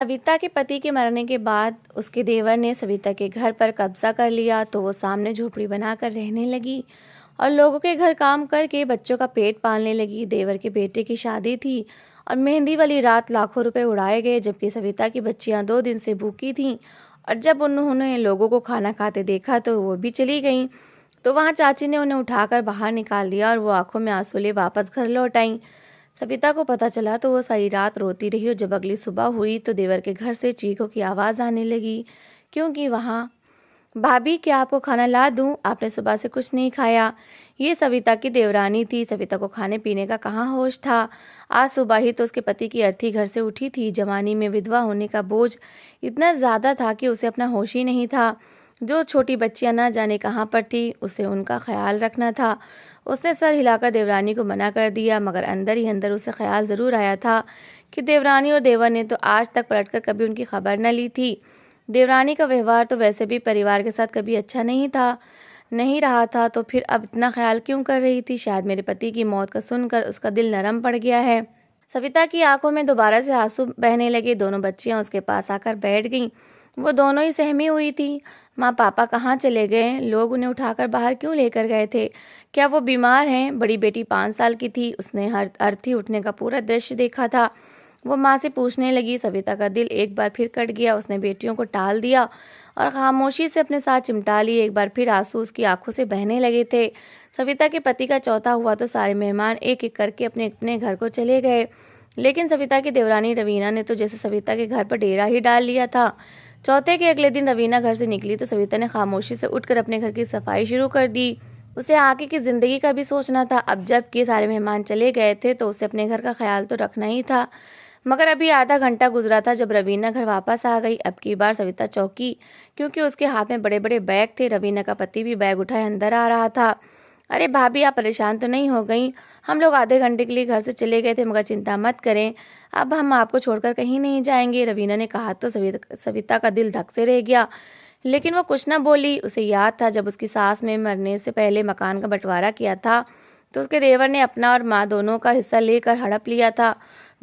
सविता के पति के मरने के बाद उसके देवर ने सविता के घर पर कब्जा कर लिया तो वो सामने झोपड़ी बनाकर रहने लगी और लोगों के घर काम करके बच्चों का पेट पालने लगी। देवर के बेटे की शादी थी और मेहंदी वाली रात लाखों रुपए उड़ाए गए, जबकि सविता की बच्चियां 2 दिन से भूखी थीं। और जब उन्होंने लोगों को खाना खाते देखा तो वो भी चली गईं। तो वहां चाची ने उन्हें उठाकर बाहर निकाल दिया और वो आंखों में आंसू ले वापस घर लौट आईं। सविता को पता चला तो वो सारी रात रोती रही और जब अगली सुबह हुई तो देवर के घर से चीखों की आवाज़ आने लगी, क्योंकि वहाँ भाभी क्या आपको खाना ला दूं? आपने सुबह से कुछ नहीं खाया। ये सविता की देवरानी थी। सविता को खाने पीने का कहाँ होश था। आज सुबह ही तो उसके पति की अर्थी घर से उठी थी। जवानी में विधवा होने का बोझ इतना ज़्यादा था कि उसे अपना होश ही नहीं था। जो छोटी बच्चियां ना जाने कहाँ पर थी, उसे उनका ख्याल रखना था। उसने सर हिलाकर देवरानी को मना कर दिया, मगर अंदर ही अंदर उसे ख्याल ज़रूर आया था कि देवरानी और देवर ने तो आज तक पलटकर कभी उनकी खबर न ली थी। देवरानी का व्यवहार तो वैसे भी परिवार के साथ कभी अच्छा नहीं रहा था, तो फिर अब इतना ख्याल क्यों कर रही थी? शायद मेरे पति की मौत का सुनकर उसका दिल नरम पड़ गया है। सविता की आंखों में दोबारा से आंसू बहने लगे। दोनों बच्चियां उसके पास आकर बैठ गईं। वो दोनों ही सहमी हुई थी। माँ पापा कहाँ चले गए? लोग उन्हें उठाकर बाहर क्यों लेकर गए थे? क्या वो बीमार हैं? बड़ी बेटी 5 साल की थी। उसने हर अर्थी उठने का पूरा दृश्य देखा था। वो माँ से पूछने लगी। सविता का दिल एक बार फिर कट गया। उसने बेटियों को टाल दिया और खामोशी से अपने साथ चिमटा ली। एक बार फिर आंसू उसकी आंखों से बहने लगे थे। सविता के पति का चौथा हुआ तो सारे मेहमान एक एक करके अपने अपने घर को चले गए, लेकिन सविता की देवरानी रवीना ने तो जैसे सविता के घर पर डेरा ही डाल लिया था। चौथे के अगले दिन रवीना घर से निकली तो सविता ने खामोशी से उठकर अपने घर की सफाई शुरू कर दी। उसे आगे की जिंदगी का भी सोचना था। अब जबकि सारे मेहमान चले गए थे तो उसे अपने घर का ख्याल तो रखना ही था। मगर अभी आधा घंटा गुजरा था जब रवीना घर वापस आ गई। अब की बार सविता चौंकी, क्योंकि उसके हाथ में बड़े बड़े बैग थे। रवीना का पति भी बैग उठाए अंदर आ रहा था। अरे भाभी, आप परेशान तो नहीं हो गई? हम लोग आधे घंटे के लिए घर से चले गए थे, मगर चिंता मत करें, अब हम आपको छोड़कर कहीं नहीं जाएंगे। रवीना ने कहा तो सविता का दिल धक से रह गया, लेकिन वो कुछ न बोली। उसे याद था जब उसकी सास ने मरने से पहले मकान का बंटवारा किया था तो उसके देवर ने अपना और माँ दोनों का हिस्सा लेकर हड़प लिया था।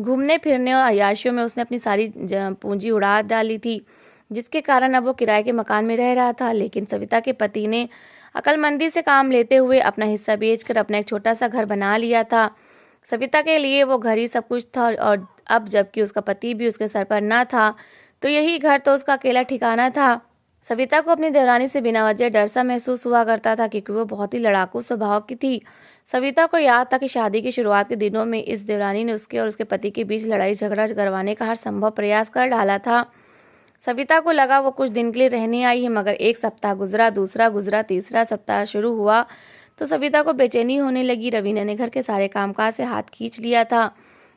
घूमने फिरने और अय्याशियों में उसने अपनी सारी पूंजी उड़ा डाली थी, जिसके कारण अब वो किराए के मकान में रह रहा था। लेकिन सविता के पति ने अकलमंदी से काम लेते हुए अपना हिस्सा बेचकर अपना एक छोटा सा घर बना लिया था। सविता के लिए वो घर ही सब कुछ था, और अब जबकि उसका पति भी उसके सर पर ना था तो यही घर तो उसका अकेला ठिकाना था। सविता को अपनी देवरानी से बिना वजह डर सा महसूस हुआ करता था, क्योंकि वो बहुत ही लड़ाकू स्वभाव की थी। सविता को याद था कि शादी की शुरुआत के दिनों में इस देवरानी ने उसके और उसके पति के बीच लड़ाई झगड़ा करवाने का हर संभव प्रयास कर डाला था। सविता को लगा वो कुछ दिन के लिए रहने आई है, मगर एक सप्ताह गुजरा, दूसरा गुजरा, तीसरा सप्ताह शुरू हुआ तो सविता को बेचैनी होने लगी। रवीना ने घर के सारे कामकाज से हाथ खींच लिया था।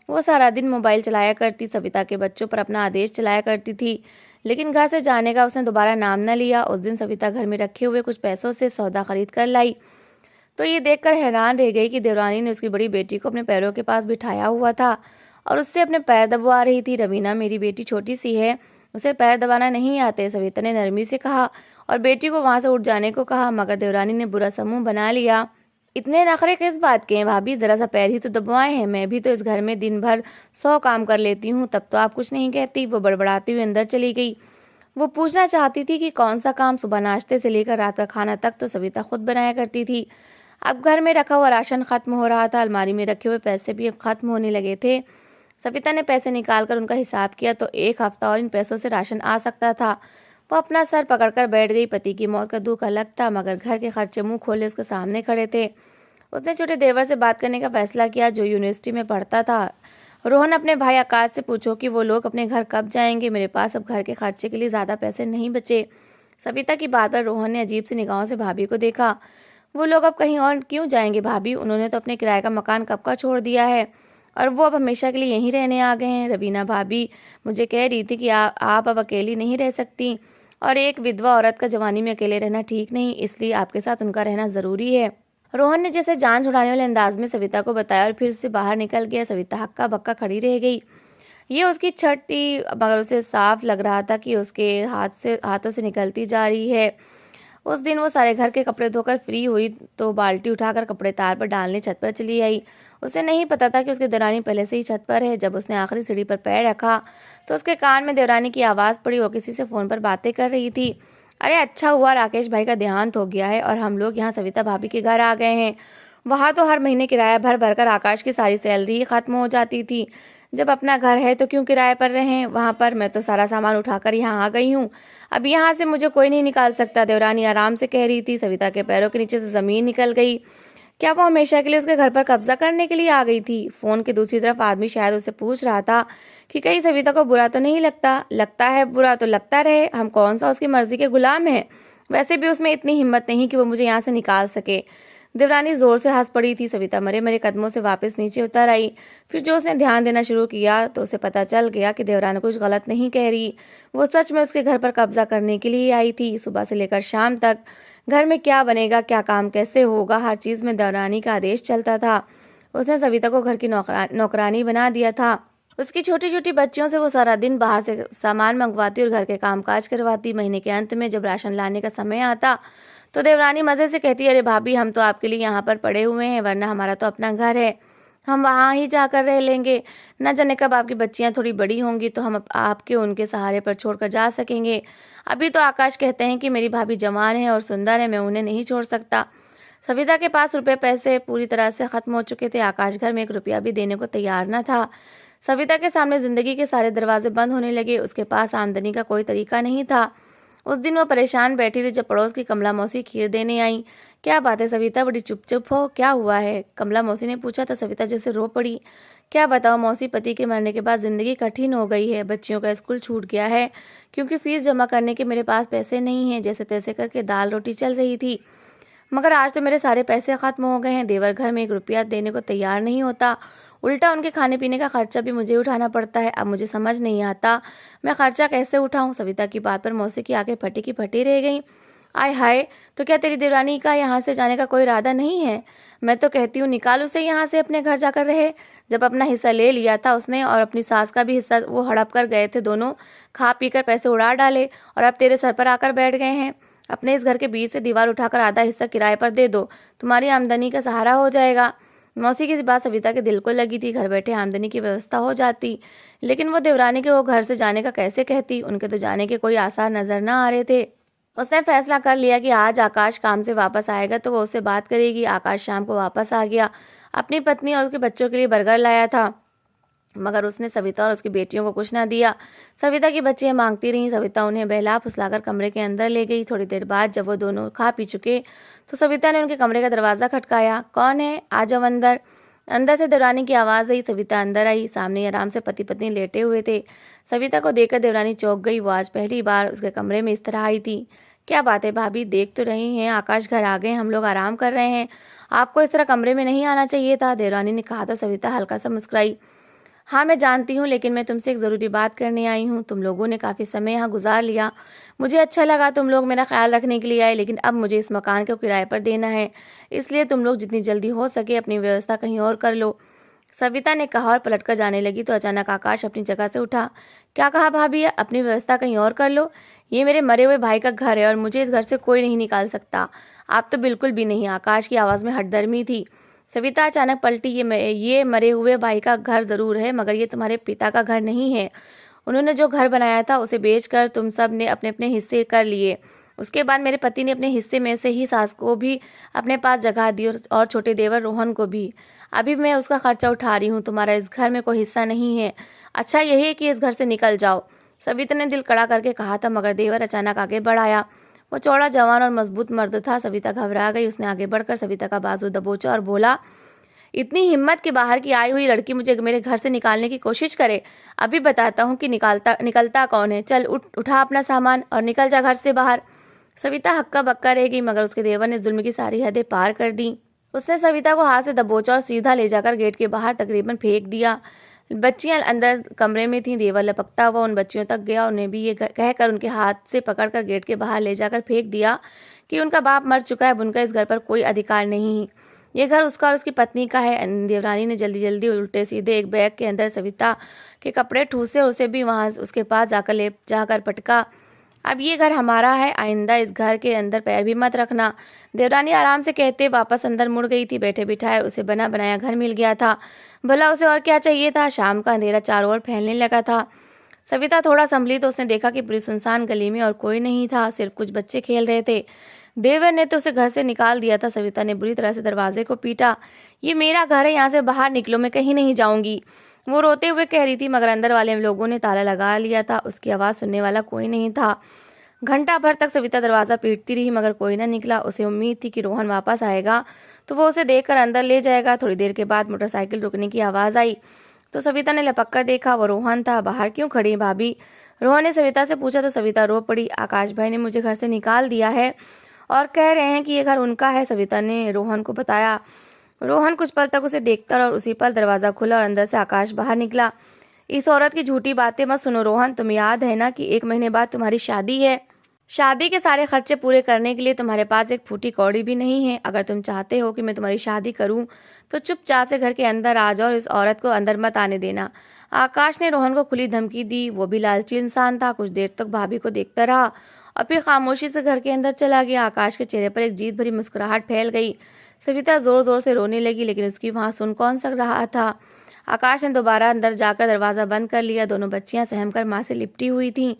वो सारा दिन मोबाइल चलाया करती, सविता के बच्चों पर अपना आदेश चलाया करती थी, लेकिन घर से जाने का उसने दोबारा नाम न लिया। उस दिन सविता घर में रखे हुए कुछ पैसों से सौदा खरीद कर लाई तो ये देखकर हैरान रह गई कि देवरानी ने उसकी बड़ी बेटी को अपने पैरों के पास बिठाया हुआ था और उससे अपने पैर दबवा रही थी। रवीना, मेरी बेटी छोटी सी है, उसे पैर दबाना नहीं आते, सविता ने नरमी से कहा और बेटी को वहां से उठ जाने को कहा, मगर देवरानी ने बुरा समूह बना लिया। इतने नखरे किस बात के हैं भाभी? जरा सा पैर ही तो दबवाए हैं। मैं भी तो इस घर में दिन भर 100 काम कर लेती हूँ, तब तो आप कुछ नहीं कहती। वो बड़बड़ाती हुई अंदर चली गई। वो पूछना चाहती थी कि कौन सा काम। सुबह नाश्ते से लेकर रात का खाना तक तो सविता खुद बनाया करती थी। अब घर में रखा हुआ राशन खत्म हो रहा था। अलमारी में रखे हुए पैसे भी अब खत्म होने लगे थे। सविता ने पैसे निकालकर उनका हिसाब किया तो 1 हफ्ता और इन पैसों से राशन आ सकता था। वो अपना सर पकड़कर बैठ गई। पति की मौत का दुख अलग था, मगर घर के खर्चे मुंह खोले उसके सामने खड़े थे। उसने छोटे देवर से बात करने का फैसला किया, जो यूनिवर्सिटी में पढ़ता था। रोहन, अपने भाई आकाश से पूछो कि वो लोग अपने घर कब जाएंगे। मेरे पास अब घर के खर्चे के लिए ज़्यादा पैसे नहीं बचे। सविता की बात पर रोहन ने अजीब सी निगाहों से भाभी को देखा। वो लोग अब कहीं और क्यों जाएंगे भाभी? उन्होंने तो अपने किराए का मकान कब का छोड़ दिया है और वो अब हमेशा के लिए यहीं रहने आ गए हैं। रवीना भाभी मुझे कह रही थी कि आप अब अकेली नहीं रह सकती, और एक विधवा औरत का जवानी में अकेले रहना ठीक नहीं, इसलिए आपके साथ उनका रहना ज़रूरी है। रोहन ने जैसे जान छुड़ाने वाले अंदाज में सविता को बताया और फिर से बाहर निकल गया। सविता हक्का बक्का खड़ी रह गई। ये उसकी छठ थी, मगर उसे साफ लग रहा था कि उसके हाथों से निकलती जा रही है। उस दिन वो सारे घर के कपड़े धोकर फ्री हुई तो बाल्टी उठाकर कपड़े तार पर डालने छत पर चली आई। उसे नहीं पता था कि उसकी देवरानी पहले से ही छत पर है। जब उसने आखिरी सीढ़ी पर पैर रखा तो उसके कान में देवरानी की आवाज़ पड़ी। वो किसी से फ़ोन पर बातें कर रही थी। अरे अच्छा हुआ राकेश भाई का देहांत हो गया है और हम लोग यहाँ सविता भाभी के घर आ गए हैं। वहाँ तो हर महीने किराया भर भर कर आकाश की सारी सैलरी ही खत्म हो जाती थी। जब अपना घर है तो क्यों किराए पर रहें वहाँ पर। मैं तो सारा सामान उठाकर यहाँ आ गई हूँ। अब यहाँ से मुझे कोई नहीं निकाल सकता, देवरानी आराम से कह रही थी। सविता के पैरों के नीचे से ज़मीन निकल गई। क्या वो हमेशा के लिए उसके घर पर कब्जा करने के लिए आ गई थी। फोन की दूसरी तरफ आदमी शायद उससे पूछ रहा था कि कहीं सविता को बुरा तो नहीं लगता। लगता है बुरा तो लगता रहे, हम कौन सा उसकी मर्जी के गुलाम हैं। वैसे भी उसमें इतनी हिम्मत नहीं कि वो मुझे यहाँ से निकाल सके। देवरानी जोर से हंस पड़ी थी। सविता मरे मरे कदमों से वापस नीचे उतर आई। फिर जो उसने ध्यान देना शुरू किया तो उसे पता चल गया कि देवरानी कुछ गलत नहीं कह रही। वो सच में उसके घर पर कब्जा करने के लिए आई थी। सुबह से लेकर शाम तक घर में क्या बनेगा, क्या काम कैसे होगा, हर चीज में देवरानी का आदेश चलता था। उसने सविता को घर की नौकरानी बना दिया था। उसकी छोटी छोटी बच्चियों से वो सारा दिन बाहर से सामान मंगवाती और घर के कामकाज करवाती। महीने के अंत में जब राशन लाने का समय आता तो देवरानी मजे से कहती, अरे भाभी हम तो आपके लिए यहाँ पर पड़े हुए हैं, वरना हमारा तो अपना घर है, हम वहाँ ही जाकर रह लेंगे। न जाने कब आपकी बच्चियाँ थोड़ी बड़ी होंगी तो हम आपके उनके सहारे पर छोड़कर जा सकेंगे। अभी तो आकाश कहते हैं कि मेरी भाभी जवान है और सुंदर है, मैं उन्हें नहीं छोड़ सकता। सविता के पास रुपए पैसे पूरी तरह से खत्म हो चुके थे। आकाश घर में एक रुपया भी देने को तैयार न था। सविता के सामने जिंदगी के सारे दरवाजे बंद होने लगे। उसके पास आमदनी का कोई तरीका नहीं था। उस दिन वो परेशान बैठी थी जब पड़ोस की कमला मौसी खीर देने आई। क्या बात है सविता, बड़ी चुप चुप हो, क्या हुआ है? कमला मौसी ने पूछा तो सविता जैसे रो पड़ी। क्या बताओ मौसी, पति के मरने के बाद जिंदगी कठिन हो गई है। बच्चियों का स्कूल छूट गया है क्योंकि फीस जमा करने के मेरे पास पैसे नहीं हैं। जैसे तैसे करके दाल रोटी चल रही थी, मगर आज तो मेरे सारे पैसे खत्म हो गए हैं। देवर घर में एक रुपया देने को तैयार नहीं होता, उल्टा उनके खाने पीने का खर्चा भी मुझे उठाना पड़ता है। अब मुझे समझ नहीं आता मैं खर्चा कैसे उठाऊं। सविता की बात पर मौसी की आंखें फटी की फटी रह गईं। आय हाय, तो क्या तेरी देवरानी का यहाँ से जाने का कोई इरादा नहीं है? मैं तो कहती हूँ निकाल उसे यहाँ से, अपने घर जाकर रहे। जब अपना हिस्सा ले लिया था उसने और अपनी सास का भी हिस्सा वो हड़प कर गए थे, दोनों खा पी कर पैसे उड़ा डाले और अब तेरे सर पर आकर बैठ गए हैं। अपने इस घर के बीच से दीवार उठाकर आधा हिस्सा किराए पर दे दो, तुम्हारी आमदनी का सहारा हो जाएगा। मौसी की बात सविता के दिल को लगी थी। घर बैठे आमदनी की व्यवस्था हो जाती, लेकिन वो देवरानी के वो घर से जाने का कैसे कहती। उनके तो जाने के कोई आसार नजर ना आ रहे थे। उसने फैसला कर लिया कि आज आकाश काम से वापस आएगा तो वो उससे बात करेगी। आकाश शाम को वापस आ गया। अपनी पत्नी और उसके बच्चों के लिए बर्गर लाया था, मगर उसने सविता और उसकी बेटियों को कुछ ना दिया। सविता की बच्चियां मांगती रहीं। सविता उन्हें बहला फुसलाकर कमरे के अंदर ले गई। थोड़ी देर बाद जब वो दोनों खा पी चुके तो सविता ने उनके कमरे का दरवाज़ा खटकाया। कौन है, आ जाओ अंदर। अंदर से देवरानी की आवाज़ आई। सविता अंदर आई। सामने आराम से पति पत्नी लेटे हुए थे। सविता को देखकर देवरानी चौंक गई। वो आज पहली बार उसके कमरे में इस तरह आई थी। क्या बात है भाभी, देख तो रही हैं आकाश घर आ गए, हम लोग आराम कर रहे हैं, आपको इस तरह कमरे में नहीं आना चाहिए था, देवरानी ने कहा। तो सविता हल्का सा मुस्कुराई। हाँ मैं जानती हूँ, लेकिन मैं तुमसे एक ज़रूरी बात करने आई हूँ। तुम लोगों ने काफ़ी समय यहाँ गुजार लिया, मुझे अच्छा लगा तुम लोग मेरा ख्याल रखने के लिए आए, लेकिन अब मुझे इस मकान को किराए पर देना है, इसलिए तुम लोग जितनी जल्दी हो सके अपनी व्यवस्था कहीं और कर लो, सविता ने कहा और पलटकर जाने लगी तो अचानक आकाश अपनी जगह से उठा। क्या कहा भाभी, अपनी व्यवस्था कहीं और कर लो? ये मेरे मरे हुए भाई का घर है और मुझे इस घर से कोई नहीं निकाल सकता। आप तो बिल्कुल भी नहीं। आकाश की आवाज़ में हठधर्मी थी। सविता अचानक पलटी। ये मरे हुए भाई का घर जरूर है, मगर ये तुम्हारे पिता का घर नहीं है। उन्होंने जो घर बनाया था उसे बेचकर तुम सब ने अपने अपने हिस्से कर लिए। उसके बाद मेरे पति ने अपने हिस्से में से ही सास को भी अपने पास जगह दी और छोटे देवर रोहन को भी। अभी मैं उसका खर्चा उठा रही हूँ, तुम्हारा इस घर में कोई हिस्सा नहीं है। अच्छा यही है कि इस घर से निकल जाओ, सविता ने दिल कड़ा करके कहा था, मगर देवर अचानक आगे बढ़ाया। वो चौड़ा जवान और मजबूत मर्द था। सविता घबरा गई। उसने आगे बढ़कर सविता का बाजू दबोचा और बोला, इतनी हिम्मत कि बाहर की आई हुई लड़की मुझे मेरे घर से निकालने की कोशिश करे। अभी बताता हूँ कि निकलता कौन है। चल उठा अपना सामान और निकल जा घर से बाहर। सविता हक्का बक्का रह गई, मगर उसके देवर ने जुल्म की सारी हदें पार कर दी। उसने सविता को हाथ से दबोचा और सीधा ले जाकर गेट के बाहर तकरीबन फेंक दिया। बच्चियां अंदर कमरे में थीं। देवर लपकता हुआ उन बच्चियों तक गया। उन्हें भी ये कहकर उनके हाथ से पकड़कर गेट के बाहर ले जाकर फेंक दिया कि उनका बाप मर चुका है, उनका इस घर पर कोई अधिकार नहीं है। ये घर उसका और उसकी पत्नी का है। देवरानी ने जल्दी जल्दी उल्टे सीधे एक बैग के अंदर सविता के कपड़े ठूसे और उसे भी वहां उसके पास जाकर ले जाकर पटका। अब ये घर हमारा है, आइंदा इस घर के अंदर पैर भी मत रखना। देवरानी आराम से कहते वापस अंदर मुड़ गई थी। बैठे बिठाए उसे बना बनाया घर मिल गया था। भला उसे और क्या चाहिए था। शाम का अंधेरा चारों ओर फैलने लगा था। सविता थोड़ा संभली तो उसने देखा कि पूरी सुनसान गली में और कोई नहीं था, सिर्फ कुछ बच्चे खेल रहे थे। देवर ने तो उसे घर से निकाल दिया था। सविता ने बुरी तरह से दरवाजे को पीटा। ये मेरा घर है, यहाँ से बाहर निकलो, मैं कहीं नहीं जाऊंगी। वो रोते हुए कह रही थी, मगर अंदर वाले लोगों ने ताला लगा लिया था। उसकी आवाज़ सुनने वाला कोई नहीं था। घंटा भर तक सविता दरवाज़ा पीटती रही, मगर कोई न निकला। उसे उम्मीद थी कि रोहन वापस आएगा तो वो उसे देखकर अंदर ले जाएगा। थोड़ी देर के बाद मोटरसाइकिल रुकने की आवाज़ आई तो सविता ने लपक कर देखा, वो रोहन था। बाहर क्यों खड़ी हैं भाभी? रोहन ने सविता से पूछा तो सविता रो पड़ी। आकाश भाई ने मुझे घर से निकाल दिया है और कह रहे हैं कि ये घर उनका है, सविता ने रोहन को बताया। रोहन कुछ पल तक उसे देखता रहा और उसी पल दरवाज़ा खुला और अंदर से आकाश बाहर निकला। इस औरत की झूठी बातें मत सुनो रोहन, तुम्हें याद है ना कि 1 महीने बाद तुम्हारी शादी है। शादी के सारे खर्चे पूरे करने के लिए तुम्हारे पास एक फूटी कौड़ी भी नहीं है। अगर तुम चाहते हो कि मैं तुम्हारी शादी करूं तो चुपचाप से घर के अंदर आ जाओ और इस औरत को अंदर मत आने देना। आकाश ने रोहन को खुली धमकी दी। वो भी लालची इंसान था। कुछ देर तक भाभी को देखता रहा और फिर खामोशी से घर के अंदर चला गया। आकाश के चेहरे पर एक जीत भरी मुस्कुराहट फैल गई। सविता जोर जोर से रोने लगी, लेकिन उसकी वहां सुन कौन सक रहा था। आकाश ने दोबारा अंदर जाकर दरवाजा बंद कर लिया। दोनों बच्चियां सहम कर माँ से लिपटी हुई थीं।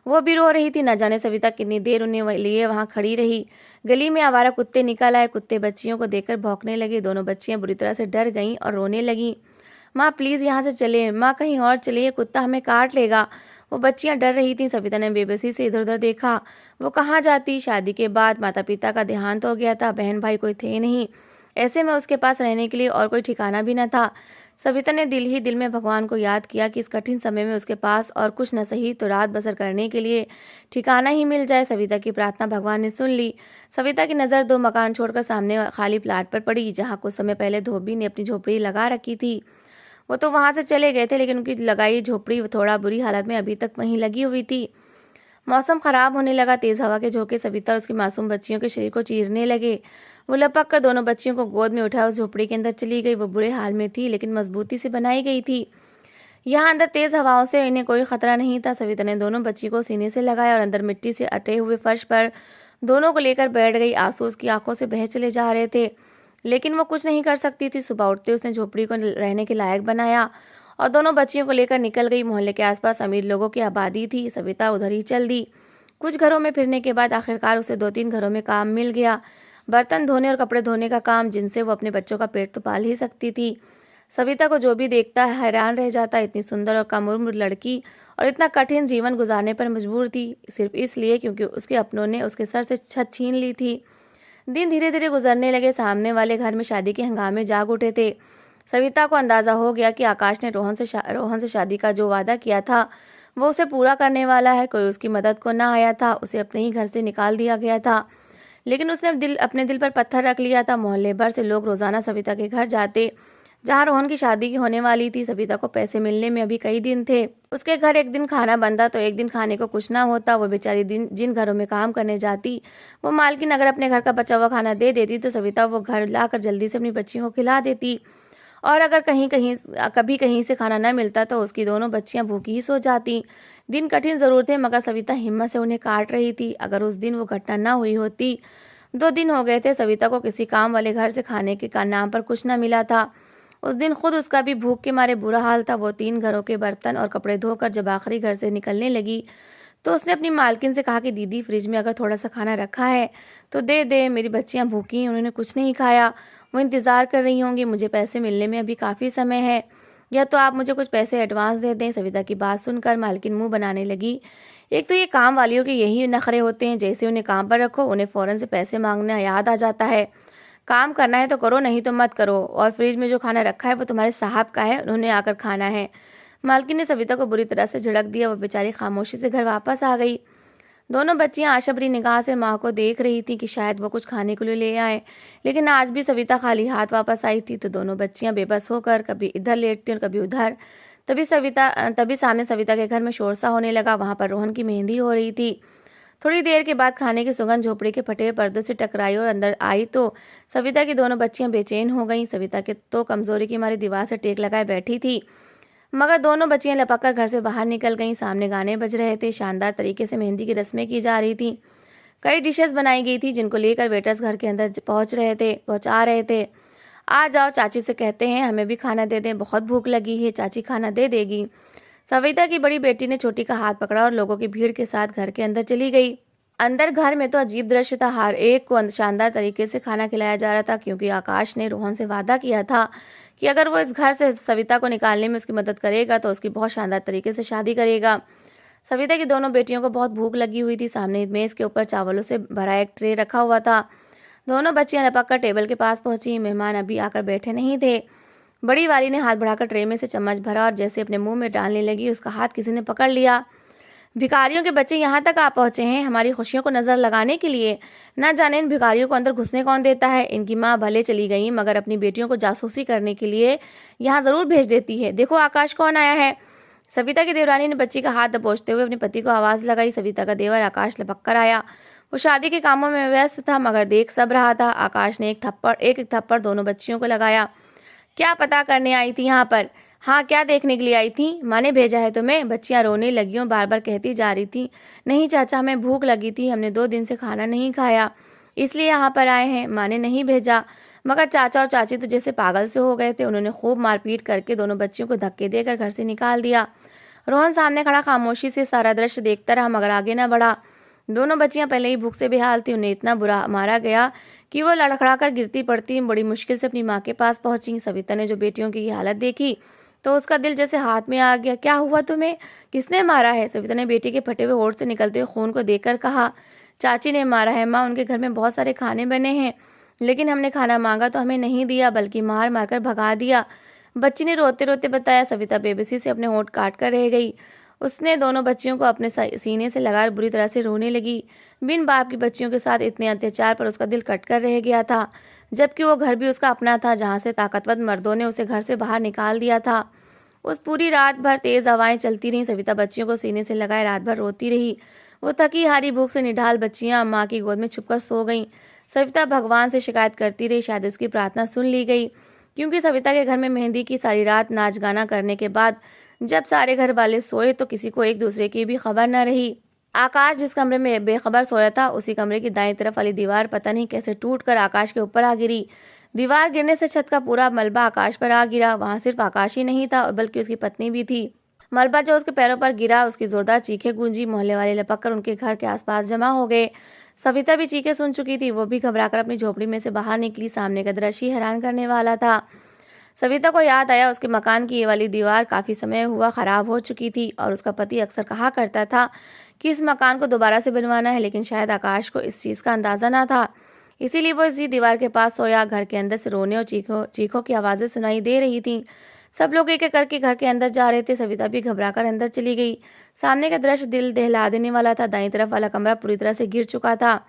वो भी रो रही थी। न जाने सविता कितनी देर उन्हें लिए वहां खड़ी रही। गली में आवारा कुत्ते निकल आए। कुत्ते बच्चियों को देखकर भौंकने लगे। दोनों बच्चियां बुरी तरह से डर गईं और रोने लगीं। माँ प्लीज यहाँ से चले, माँ कहीं और चले, ये कुत्ता हमें काट लेगा। वो बच्चियां डर रही थीं। सविता ने बेबसी से इधर उधर देखा। वो कहाँ जाती? शादी के बाद माता पिता का देहांत हो गया था। बहन भाई कोई थे नहीं। ऐसे में उसके पास रहने के लिए और कोई ठिकाना भी न था। सविता ने दिल ही दिल में भगवान को याद किया कि इस कठिन समय में उसके पास और कुछ न सही तो रात बसर करने के लिए ठिकाना ही मिल जाए। सविता की प्रार्थना भगवान ने सुन ली। सविता की नज़र 2 मकान छोड़कर सामने खाली प्लाट पर पड़ी, जहाँ कुछ समय पहले धोबी ने अपनी झोपड़ी लगा रखी थी। वो तो वहां से चले गए थे, लेकिन उनकी लगाई झोपड़ी थोड़ा बुरी हालत में अभी तक वहीं लगी हुई थी। मौसम खराब होने लगा। तेज हवा के झोंके सविता और उसकी मासूम बच्चियों के शरीर को चीरने लगे। वो लपक कर दोनों बच्चियों को गोद में उठा उस झोपड़ी के अंदर चली गई। वो बुरे हाल में थी, लेकिन मजबूती से बनाई गई थी। यहाँ अंदर तेज हवाओं से इन्हें कोई खतरा नहीं था। सविता ने दोनों बच्चियों को सीने से लगाया और अंदर मिट्टी से अटे हुए फर्श पर दोनों को लेकर बैठ गई। आंसू उसकी आंखों से बह चले जा रहे थे, लेकिन वो कुछ नहीं कर सकती थी। सुबह उठते उसने झोपड़ी को रहने के लायक बनाया और दोनों बच्चियों को लेकर निकल गई। मोहल्ले के आसपास अमीर लोगों की आबादी थी। सविता उधर ही चल दी। कुछ घरों में फिरने के बाद आखिरकार उसे 2-3 घरों में काम मिल गया। बर्तन धोने और कपड़े धोने का काम, जिनसे वो अपने बच्चों का पेट तो पाल ही सकती थी। सविता को जो भी देखता हैरान रह जाता। इतनी सुंदर और कम उम्र लड़की और इतना कठिन जीवन गुजारने पर मजबूर थी, सिर्फ इसलिए क्योंकि उसके अपनों ने उसके सर से छत छीन ली थी। दिन धीरे धीरे गुजरने लगे। सामने वाले घर में शादी के हंगामे जाग उठे थे। सविता को अंदाजा हो गया कि आकाश ने रोहन से शादी का जो वादा किया था वो उसे पूरा करने वाला है। कोई उसकी मदद को ना आया था। उसे अपने ही घर से निकाल दिया गया था, लेकिन उसने अपने दिल पर पत्थर रख लिया था। मोहल्ले भर से लोग रोजाना सविता के घर जाते, जहाँ रोहन की शादी की होने वाली थी। सविता को पैसे मिलने में अभी कई दिन थे। उसके घर एक दिन खाना बनता तो एक दिन खाने को कुछ ना होता। वो बेचारी जिन घरों में काम करने जाती, वो मालकिन अगर अपने घर का बचा हुआ खाना दे देती तो सविता वो घर लाकर जल्दी से अपनी बच्चियों को खिला देती। और अगर कभी कहीं से खाना न मिलता तो उसकी दोनों बच्चियां भूखी ही सो जाती। दिन कठिन जरूर थे, मगर सविता हिम्मत से उन्हें काट रही थी। अगर उस दिन वो घटना न हुई होती। 2 दिन हो गए थे। सविता को किसी काम वाले घर से खाने के नाम पर कुछ न मिला था। उस दिन खुद उसका भी भूख के मारे बुरा हाल था। वो 3 घरों के बर्तन और कपड़े धोकर जब आखिरी घर से निकलने लगी तो उसने अपनी मालकिन से कहा कि दीदी, फ्रिज में अगर थोड़ा सा खाना रखा है तो दे दे, मेरी बच्चियां भूखी हैं, उन्होंने कुछ नहीं खाया, वो इंतज़ार कर रही होंगी, मुझे पैसे मिलने में अभी काफ़ी समय है, या तो आप मुझे कुछ पैसे एडवांस दे दें। सविता की बात सुनकर मालकिन मुंह बनाने लगी। एक तो ये काम वालियों के यही नखरे होते हैं, जैसे उन्हें काम पर रखो उन्हें फ़ौरन से पैसे मांगना याद आ जाता है। काम करना है तो करो, नहीं तो मत करो, और फ्रिज में जो खाना रखा है वो तुम्हारे साहब का है, उन्होंने आकर खाना है। मालकिन ने सविता को बुरी तरह से झिड़क दिया। वो बेचारी खामोशी से घर वापस आ गई। दोनों बच्चियां आशा भरी निगाह से माँ को देख रही थी कि शायद वो कुछ खाने के लिए ले आए, लेकिन आज भी सविता खाली हाथ वापस आई थी। तो दोनों बच्चियां बेबस होकर कभी इधर लेटती और कभी उधर। तभी सामने सविता के घर में शोर सा होने लगा। वहां पर रोहन की मेहंदी हो रही थी। थोड़ी देर के बाद खाने की सुगंध झोपड़ी के फटे हुए पर्दों से टकराई और अंदर आई तो सविता की दोनों बच्चियां बेचैन हो गईं। सविता के तो कमजोरी की मारी दीवार से टेक लगाए बैठी थी। मगर दोनों बच्चियां लपक कर घर से बाहर निकल गईं। सामने गाने बज रहे थे, शानदार तरीके से मेहंदी की रस्में की जा रही थी, कई डिशेस बनाई गई थी जिनको लेकर वेटर्स घर के अंदर पहुंचा रहे थे। आ जाओ, चाची से कहते हैं हमें भी खाना दे दें, बहुत भूख लगी है, चाची खाना दे देगी। सविता की बड़ी बेटी ने छोटी का हाथ पकड़ा और लोगों की भीड़ के साथ घर के अंदर चली गई। अंदर घर में तो अजीब दृश्य था। हर एक को शानदार तरीके से खाना खिलाया जा रहा था, क्योंकि आकाश ने रोहन से वादा किया था कि अगर वो इस घर से सविता को निकालने में उसकी मदद करेगा तो उसकी बहुत शानदार तरीके से शादी करेगा। सविता की दोनों बेटियों को बहुत भूख लगी हुई थी। सामने मेज के ऊपर चावलों से भरा एक ट्रे रखा हुआ था। दोनों बच्चियां लपक कर टेबल के पास पहुंची। मेहमान अभी आकर बैठे नहीं थे। बड़ी वाली ने हाथ बढ़ाकर ट्रे में से चम्मच भरा और जैसे अपने मुंह में डालने लगी, उसका हाथ किसी ने पकड़ लिया। भिखारियों के बच्चे यहाँ तक आ पहुंचे हैं हमारी खुशियों को नजर लगाने के लिए। न जाने इन भिखारियों को अंदर घुसने कौन देता है। इनकी माँ भले चली गई मगर अपनी बेटियों को जासूसी करने के लिए यहाँ जरूर भेज देती है। देखो आकाश कौन आया है। सविता की देवरानी ने बच्ची का हाथ दबोचते हुए अपने पति को आवाज लगाई। सविता का देवर आकाश लपक कर आया। वो शादी के कामों में व्यस्त था मगर देख सब रहा था। आकाश ने एक थप्पड़ दोनों बच्चियों को लगाया। क्या पता करने आई थी यहाँ पर? हाँ, क्या देखने के लिए आई थी? माँ ने भेजा है तुम्हें? बच्चियां रोने लगी और बार बार कहती जा रही थी, नहीं चाचा, हमें भूख लगी थी, हमने 2 दिन से खाना नहीं खाया, इसलिए यहाँ पर आए हैं, माँ ने नहीं भेजा। मगर चाचा और चाची तो जैसे पागल से हो गए थे। उन्होंने खूब मारपीट करके दोनों बच्चियों को धक्के देकर घर से निकाल दिया। रोहन सामने खड़ा खामोशी से सारा दृश्य देखता रहा मगर आगे न बढ़ा। दोनों बच्चियां पहले ही भूख से बेहाल थी। उन्हें इतना बुरा मारा गया कि वो लड़खड़ाकर गिरती पड़ती बड़ी मुश्किल से अपनी माँ के पास पहुंची। सविता ने जो बेटियों की ये हालत देखी तो उसका दिल जैसे हाथ में आ गया। क्या हुआ तुम्हें? किसने मारा है? सविता ने बेटी के फटे हुए होठ से निकलते हुए खून को देखकर कहा। चाची ने मारा है माँ, उनके घर में बहुत सारे खाने बने हैं लेकिन हमने खाना मांगा तो हमें नहीं दिया बल्कि मार मारकर भगा दिया, बच्ची ने रोते रोते बताया। सविता बेबसी से अपने होठ काट कर रह गई। उसने दोनों बच्चियों को अपने सीने से लगाकर बुरी तरह से रोने लगी। बिन बाप की बच्चियों के साथ इतने अत्याचार पर उसका दिल कटकर रह गया था, जबकि वो घर भी उसका अपना था जहाँ से ताकतवर मर्दों ने उसे घर से बाहर निकाल दिया था। उस पूरी रात भर तेज हवाएं चलती रहीं। सविता बच्चियों को सीने से लगाए रात भर रोती रही। वो थकी हारी भूख से निढाल बच्चियां माँ की गोद में छुपकर सो गईं। सविता भगवान से शिकायत करती रही, शायद उसकी प्रार्थना सुन ली गई, क्योंकि सविता के घर में मेहंदी की सारी रात नाच गाना करने के बाद जब सारे घर वाले सोए तो किसी को एक दूसरे की भी खबर न रही। आकाश जिस कमरे में बेखबर सोया था उसी कमरे की दाईं तरफ वाली दीवार पता नहीं कैसे टूटकर आकाश के ऊपर आ गिरी। दीवार गिरने से छत का पूरा मलबा आकाश पर आ गिरा। वहां सिर्फ आकाश ही नहीं था बल्कि उसकी पत्नी भी थी। मलबा जो उसके पैरों पर गिरा, उसकी जोरदार चीखें गूंजी। मोहल्ले वाले लपक कर उनके घर के आसपास जमा हो गए। सविता भी चीखें सुन चुकी थी। वो भी घबराकर अपनी झोपड़ी में से बाहर निकली। सामने का दृश्य ही हैरान करने वाला था। सविता को याद आया उसके मकान की ये वाली दीवार काफी समय हुआ खराब हो चुकी थी और उसका पति अक्सर कहा करता था कि इस मकान को दोबारा से बनवाना है, लेकिन शायद आकाश को इस चीज का अंदाजा ना था, इसीलिए वो इसी दीवार के पास सोया। घर के अंदर से रोने और चीखों की आवाजें सुनाई दे रही थी। सब लोग एक एक करके घर के अंदर जा रहे थे। सविता भी घबराकर अंदर चली गई। सामने का दृश्य दिल दहला देने वाला था। दाईं तरफ वाला कमरा पूरी तरह से गिर चुका था।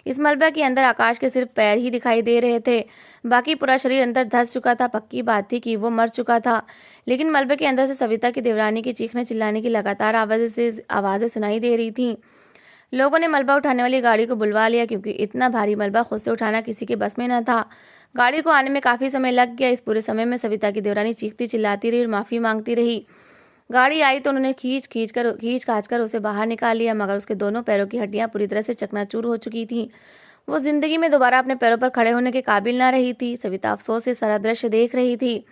इस मलबे के अंदर आकाश के सिर्फ पैर ही दिखाई दे रहे थे, बाकी पूरा शरीर अंदर धंस चुका था। पक्की बात थी कि वो मर चुका था, लेकिन मलबे के अंदर से सविता की देवरानी की चीखने चिल्लाने की लगातार आवाजें सुनाई दे रही थीं। लोगों ने मलबा उठाने वाली गाड़ी को बुलवा लिया, क्योंकि इतना भारी मलबा खुद से उठाना किसी के बस में न था। गाड़ी को आने में काफी समय लग गया। इस पूरे समय में सविता की देवरानी चीखती चिल्लाती रही और माफी मांगती रही। गाड़ी आई तो उन्होंने खींच खाच कर उसे बाहर निकाल लिया, मगर उसके दोनों पैरों की हड्डियां पूरी तरह से चकनाचूर हो चुकी थीं। वो जिंदगी में दोबारा अपने पैरों पर खड़े होने के काबिल ना रही थी। सविता अफसोस से सारा दृश्य देख रही थी।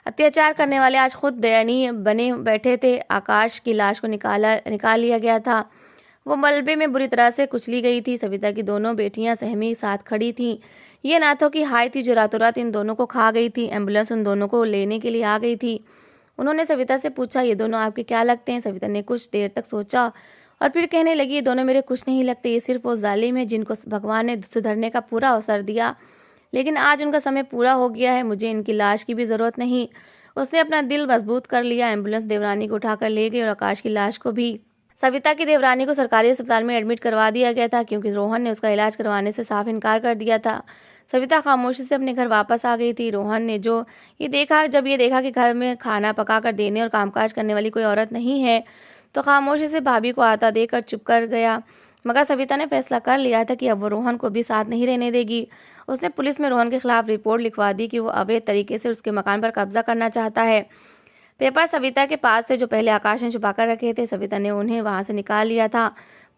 अत्याचार करने वाले आज खुद दयनीय बने बैठे थे। आकाश की लाश को निकाल लिया गया था। वो मलबे में बुरी तरह से कुचली गई थी। सविता की दोनों बेटियां सहमी साथ खड़ी थीं। ये नाथों की हाय थी जो रातों रात इन दोनों को खा गई थी। एम्बुलेंस उन दोनों को लेने के लिए आ गई थी। उन्होंने सविता से पूछा, ये दोनों आपके क्या लगते हैं? सविता ने कुछ देर तक सोचा और फिर कहने लगी, ये दोनों मेरे कुछ नहीं लगते। ये सिर्फ वो जालिम है जिनको भगवान ने सुधरने का पूरा अवसर दिया, लेकिन आज उनका समय पूरा हो गया है। मुझे इनकी लाश की भी जरूरत नहीं। उसने अपना दिल मजबूत कर लिया। एम्बुलेंस देवरानी को उठाकर ले गई और आकाश की लाश को भी। सविता की देवरानी को सरकारी अस्पताल में एडमिट करवा दिया गया था, क्योंकि रोहन ने उसका इलाज करवाने से साफ इनकार कर दिया था। सविता खामोशी से अपने घर वापस आ गई थी। रोहन ने जब ये देखा कि घर में खाना पका कर देने और कामकाज करने वाली कोई औरत नहीं है, तो खामोशी से भाभी को आता देकर चुप कर गया। मगर सविता ने फैसला कर लिया था कि अब वो रोहन को भी साथ नहीं रहने देगी। उसने पुलिस में रोहन के खिलाफ रिपोर्ट लिखवा दी कि वो अवैध तरीके से उसके मकान पर कब्जा करना चाहता है। पेपर सविता के पास थे जो पहले आकाश ने छुपा कर रखे थे। सविता ने उन्हें वहां से निकाल लिया था।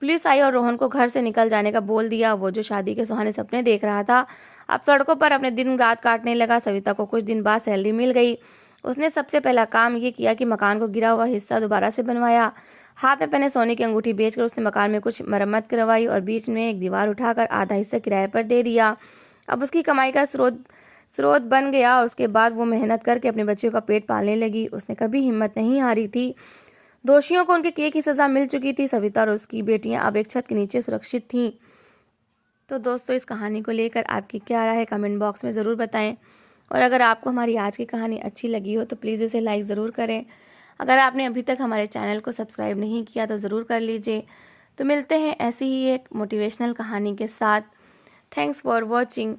पुलिस आई और रोहन को घर से निकल जाने का बोल दिया। वो जो शादी के सुहाने सपने देख रहा था अब सड़कों पर अपने दिन रात काटने लगा। सविता को कुछ दिन बाद सैलरी मिल गई। उसने सबसे पहला काम ये किया कि मकान को गिरा हुआ हिस्सा दोबारा से बनवाया। हाथ में पहने सोने की अंगूठी बेचकर उसने मकान में कुछ मरम्मत करवाई और बीच में एक दीवार उठाकर आधा हिस्सा किराए पर दे दिया। अब उसकी कमाई का स्रोत बन गया। उसके बाद वो मेहनत करके अपने बच्चों का पेट पालने लगी। उसने कभी हिम्मत नहीं हारी थी। दोषियों को उनके किए की सजा मिल चुकी थी। सविता और उसकी बेटियां अब एक छत के नीचे सुरक्षित थीं। तो दोस्तों, इस कहानी को लेकर आपकी क्या राय है कमेंट बॉक्स में ज़रूर बताएं। और अगर आपको हमारी आज की कहानी अच्छी लगी हो तो प्लीज़ इसे लाइक ज़रूर करें। अगर आपने अभी तक हमारे चैनल को सब्सक्राइब नहीं किया तो ज़रूर कर लीजिए। तो मिलते हैं ऐसी ही एक मोटिवेशनल कहानी के साथ। Thanks for watching.